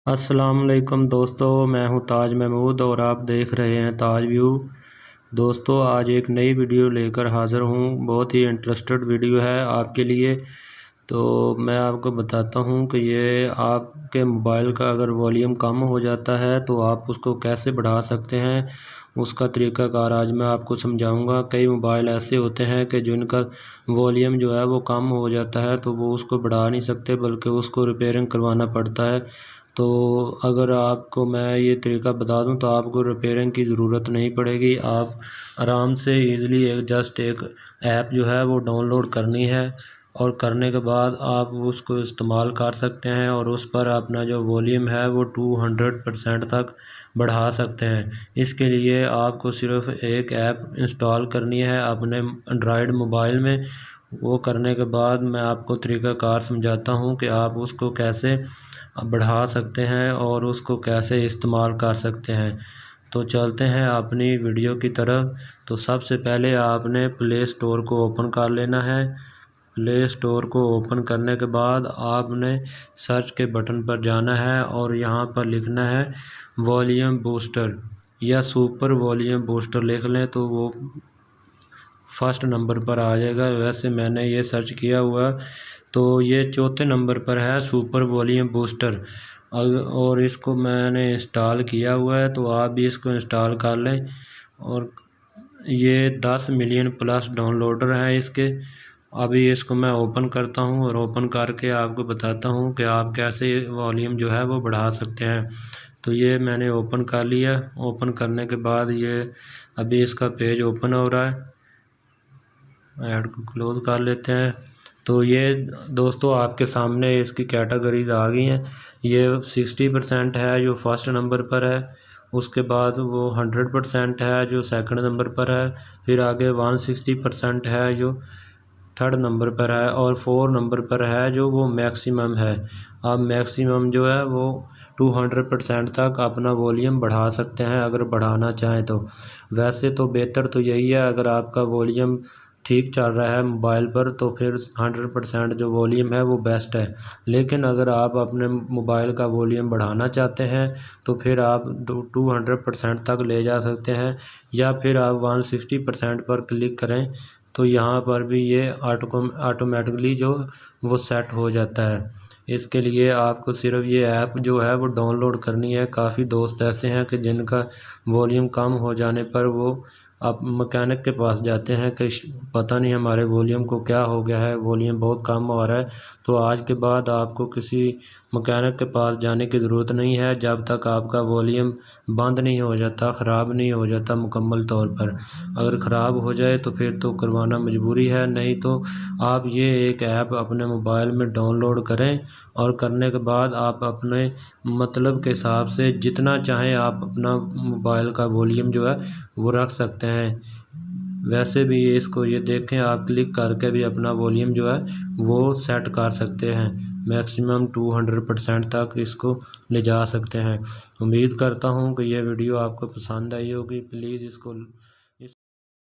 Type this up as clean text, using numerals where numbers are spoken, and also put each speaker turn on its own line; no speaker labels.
अस्सलामुअलैकुम दोस्तों, मैं हूं ताज महमूद और आप देख रहे हैं ताज व्यू। दोस्तों, आज एक नई वीडियो लेकर हाज़िर हूं। बहुत ही इंटरेस्टेड वीडियो है आपके लिए। तो मैं आपको बताता हूं कि ये आपके मोबाइल का अगर वॉल्यूम कम हो जाता है तो आप उसको कैसे बढ़ा सकते हैं, उसका तरीक़ाकार आज मैं आपको समझाऊंगा। कई मोबाइल ऐसे होते हैं कि जिनका वॉल्यूम जो है वो कम हो जाता है तो वो उसको बढ़ा नहीं सकते, बल्कि उसको रिपेयरिंग करवाना पड़ता है। तो अगर आपको मैं ये तरीका बता दूं तो आपको रिपेयरिंग की ज़रूरत नहीं पड़ेगी। आप आराम से ईज़िली जस्ट एक ऐप जो है वो डाउनलोड करनी है और करने के बाद आप उसको इस्तेमाल कर सकते हैं और उस पर अपना जो वॉल्यूम है वो 200% तक बढ़ा सकते हैं। इसके लिए आपको सिर्फ़ एक ऐप इंस्टॉल करनी है अपने एंड्रॉयड मोबाइल में। वो करने के बाद मैं आपको तरीक़ाकार समझाता हूँ कि आप उसको कैसे बढ़ा सकते हैं और उसको कैसे इस्तेमाल कर सकते हैं। तो चलते हैं अपनी वीडियो की तरफ। तो सबसे पहले आपने प्ले स्टोर को ओपन कर लेना है। प्ले स्टोर को ओपन करने के बाद आपने सर्च के बटन पर जाना है और यहाँ पर लिखना है वॉल्यूम बूस्टर या सुपर वॉल्यूम बूस्टर लिख लें तो वो फर्स्ट नंबर पर आ जाएगा। वैसे मैंने ये सर्च किया हुआ तो ये चौथे नंबर पर है सुपर वॉल्यूम बूस्टर और इसको मैंने इंस्टॉल किया हुआ है। तो आप भी इसको इंस्टॉल कर लें। और ये 10 मिलियन प्लस डाउनलोडर हैं इसके। अभी इसको मैं ओपन करता हूँ और ओपन करके आपको बताता हूँ कि आप कैसे वॉल्यूम जो है वो बढ़ा सकते हैं। तो ये मैंने ओपन कर लिया। ओपन करने के बाद ये अभी इसका पेज ओपन हो रहा है। ऐड को क्लोज़ कर लेते हैं। तो ये दोस्तों आपके सामने इसकी कैटेगरीज आ गई हैं। ये 60% है जो फर्स्ट नंबर पर है, उसके बाद वो 100% है जो सेकंड नंबर पर है, फिर आगे 160% है जो थर्ड नंबर पर है और 4 नंबर पर है जो वो मैक्सिमम है। आप मैक्सिमम जो है वो 200% तक अपना वॉल्यूम बढ़ा सकते हैं अगर बढ़ाना चाहें तो। वैसे तो बेहतर तो यही है, अगर आपका वॉल्यूम ठीक चल रहा है मोबाइल पर तो फिर 100% जो वॉल्यूम है वो बेस्ट है। लेकिन अगर आप अपने मोबाइल का वॉल्यूम बढ़ाना चाहते हैं तो फिर आप 200% तक ले जा सकते हैं या फिर आप 160% पर क्लिक करें तो यहाँ पर भी ये ऑटोमेटिकली जो वो सेट हो जाता है। इसके लिए आपको सिर्फ ये ऐप जो है वो डाउनलोड करनी है। काफ़ी दोस्त ऐसे हैं कि जिनका वॉल्यूम कम हो जाने पर वो आप मकैनिक के पास जाते हैं कि पता नहीं हमारे वॉल्यूम को क्या हो गया है, वॉल्यूम बहुत कम हो रहा है। तो आज के बाद आपको किसी मकैनिक के पास जाने की ज़रूरत नहीं है जब तक आपका वॉल्यूम बंद नहीं हो जाता, ख़राब नहीं हो जाता मुकम्मल तौर पर। अगर ख़राब हो जाए तो फिर तो करवाना मजबूरी है, नहीं तो आप ये एक ऐप अपने मोबाइल में डाउनलोड करें और करने के बाद आप अपने मतलब के हिसाब से जितना चाहें आप अपना मोबाइल का वॉल्यूम जो है वो रख सकते हैं। वैसे भी इसको ये देखें, आप क्लिक करके भी अपना वॉल्यूम जो है वो सेट कर सकते हैं। मैक्सिमम 200% तक इसको ले जा सकते हैं। उम्मीद करता हूँ कि यह वीडियो आपको पसंद आई होगी। प्लीज़ इसको